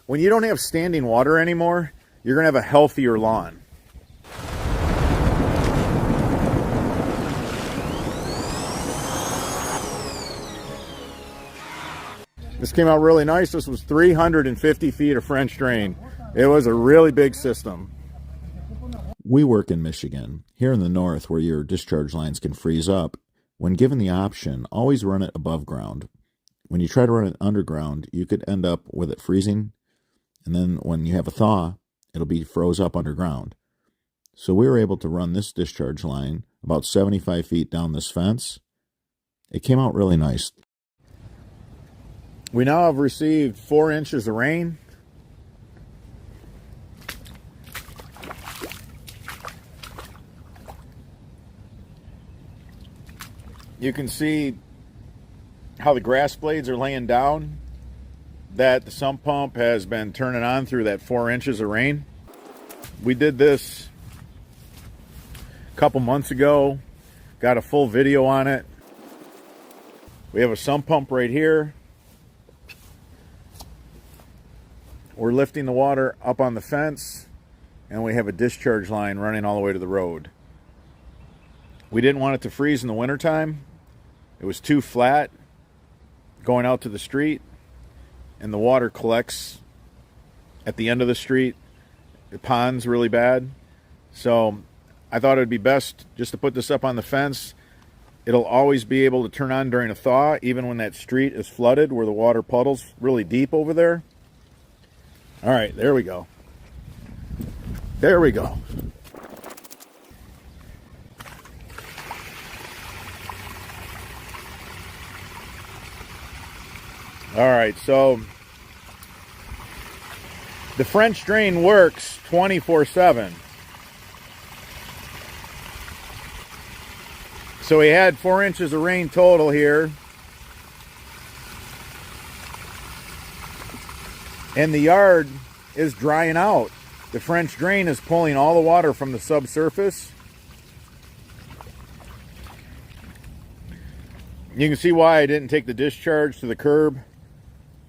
when you don't have standing water anymore, you're going to have a healthier lawn. This came out really nice. This was 350 feet of French drain. It was a really big system. We work in Michigan. Here in the north, where your discharge lines can freeze up, when given the option, always run it above ground. When you try to run it underground, you could end up with it freezing, and then when you have a thaw, it'll be froze up underground. So we were able to run this discharge line about 75 feet down this fence. It came out really nice. We now have received 4 inches of rain. You can see how the grass blades are laying down, that the sump pump has been turning on through that 4 inches of rain. We did this a couple months ago, got a full video on it. We have a sump pump right here. We're lifting the water up on the fence, and we have a discharge line running all the way to the road. We didn't want it to freeze in the wintertime. It was too flat going out to the street, and the water collects at the end of the street. The pond's really bad. So I thought it would be best just to put this up on the fence. It'll always be able to turn on during a thaw, even when that street is flooded, where the water puddles really deep over there. All right, there we go. There we go. All right, so the French drain works 24/7. So we had 4 inches of rain total here. And the yard is drying out. The French drain is pulling all the water from the subsurface. You can see why I didn't take the discharge to the curb.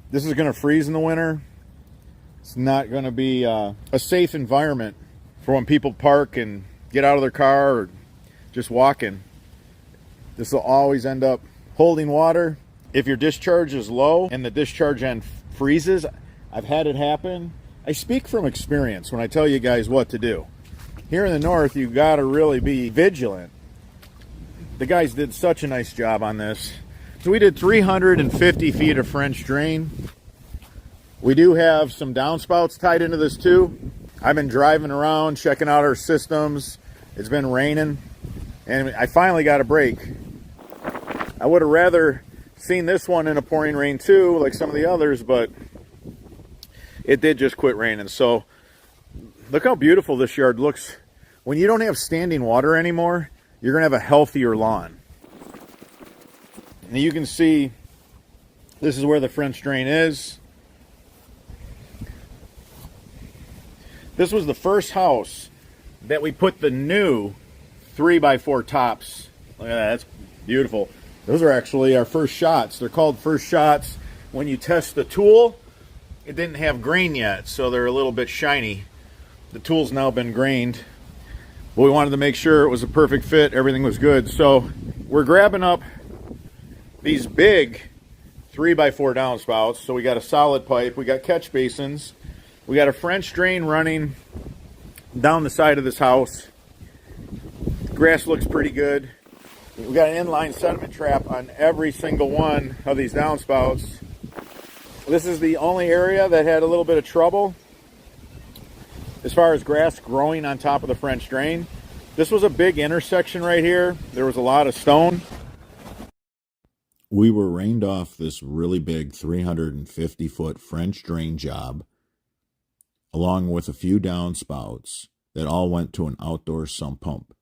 This is going to freeze in the winter. It's not going to be a safe environment for when people park and get out of their car or just walking. This will always end up holding water. If your discharge is low and the discharge end freezes, I've had it happen. I speak from experience when I tell you guys what to do. Here in the north, you got to really be vigilant. The guys did such a nice job on this. So we did 350 feet of French drain. We do have some downspouts tied into this too. I've been driving around, checking out our systems. It's been raining, and I finally got a break. I would have rather seen this one in a pouring rain too, like some of the others, but it did just quit raining. So look how beautiful this yard looks. When you don't have standing water anymore, you're going to have a healthier lawn. And you can see this is where the French drain is. This was the first house that we put the new 3x4 tops. Look at that, that's beautiful. Those are actually our first shots. They're called first shots. When you test the tool, it didn't have grain yet, so they're a little bit shiny. The tool's now been grained, but we wanted to make sure it was a perfect fit, everything was good. So we're grabbing up these big 3x4 downspouts. So we got a solid pipe, we got catch basins, we got a French drain running down the side of this house. Grass looks pretty good. We got an inline sediment trap on every single one of these downspouts. This is the only area that had a little bit of trouble as far as grass growing on top of the French drain. This was a big intersection right here. There was a lot of stone. We were rained off this really big 350-foot French drain job, along with a few downspouts that all went to an outdoor sump pump.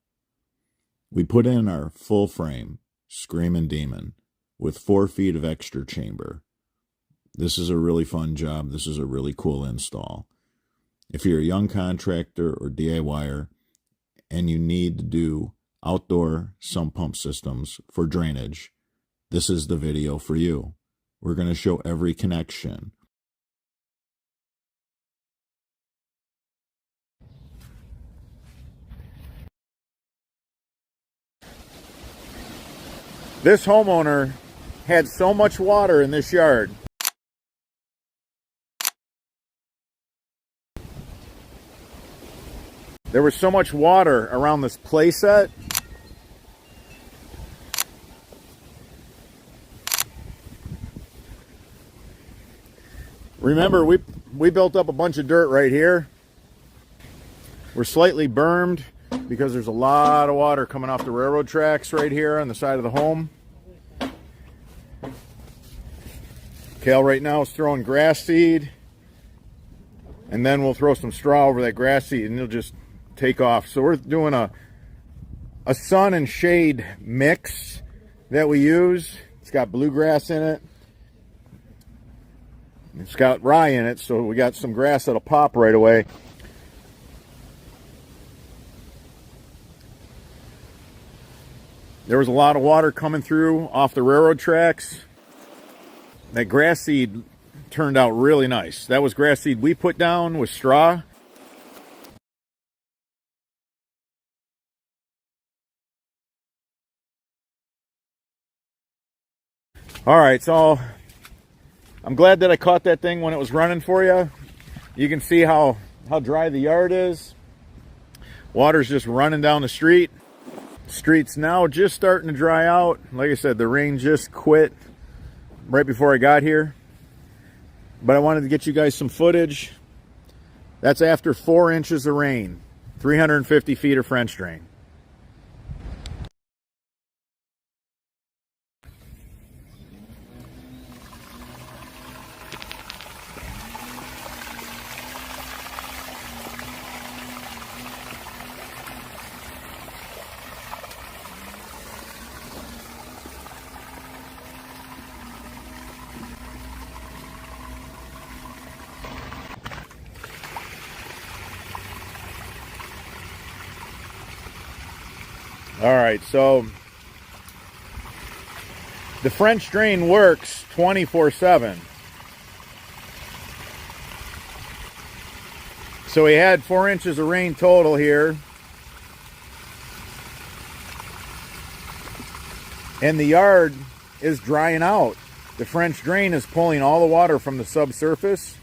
We put in our full frame, Screamin' Demon, with 4 feet of extra chamber. This is a really fun job. This is a really cool install. If you're a young contractor or DIYer and you need to do outdoor sump pump systems for drainage, this is the video for you. We're going to show every connection. This homeowner had so much water in this yard. There was so much water around this play set. Remember, we built up a bunch of dirt right here. We're slightly bermed because there's a lot of water coming off the railroad tracks right here on the side of the home. Cal right now is throwing grass seed, and then we'll throw some straw over that grass seed and it'll just take off. So we're doing a sun and shade mix that we use. It's got bluegrass in it. It's got rye in it, so we got some grass that'll pop right away. There was a lot of water coming through off the railroad tracks. That grass seed turned out really nice. That was grass seed we put down with straw. All right, so I'm glad that I caught that thing when it was running for you. You can see how dry the yard is. Water's just running down the street. Street's now just starting to dry out. Like I said, the rain just quit right before I got here. But I wanted to get you guys some footage. That's after 4 inches of rain, 350 feet of French drain. All right, so the French drain works 24/7. So we had 4 inches of rain total here. And the yard is drying out. The French drain is pulling all the water from the subsurface.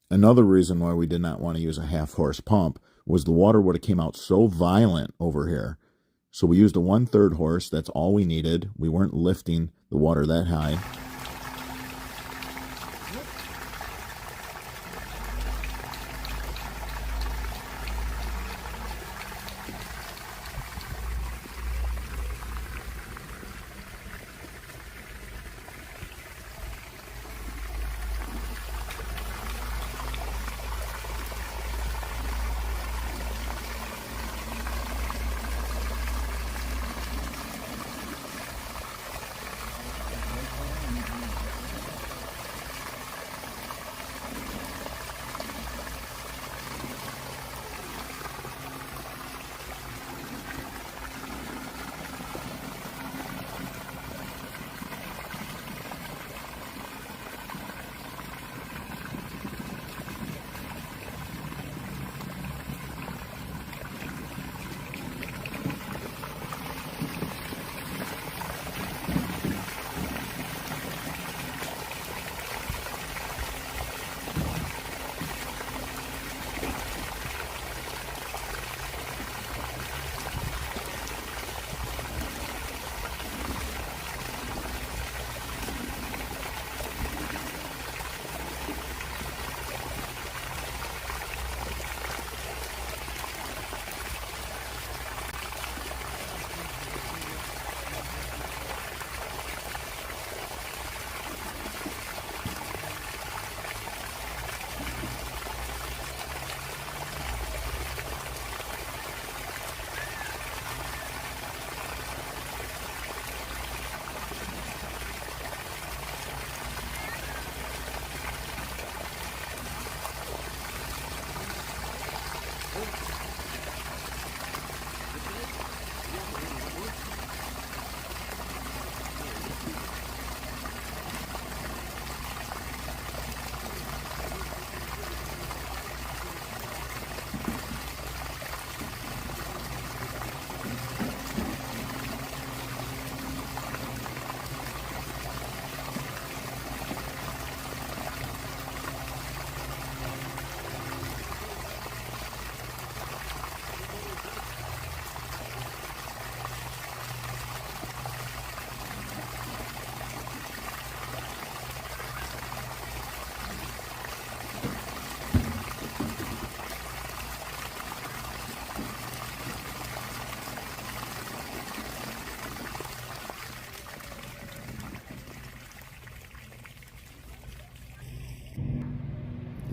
Another reason why we did not want to use a half-horse pump was the water would have came out so violent over here. So we used a 1/3 horse. That's all we needed. We weren't lifting the water that high.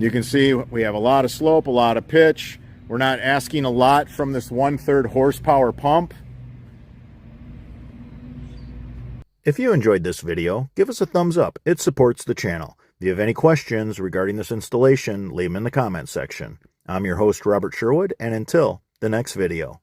You can see we have a lot of slope, a lot of pitch. We're not asking a lot from this 1/3 horsepower pump. If you enjoyed this video, give us a thumbs up. It supports the channel. If you have any questions regarding this installation, leave them in the comments section. I'm your host, Robert Sherwood, and until the next video.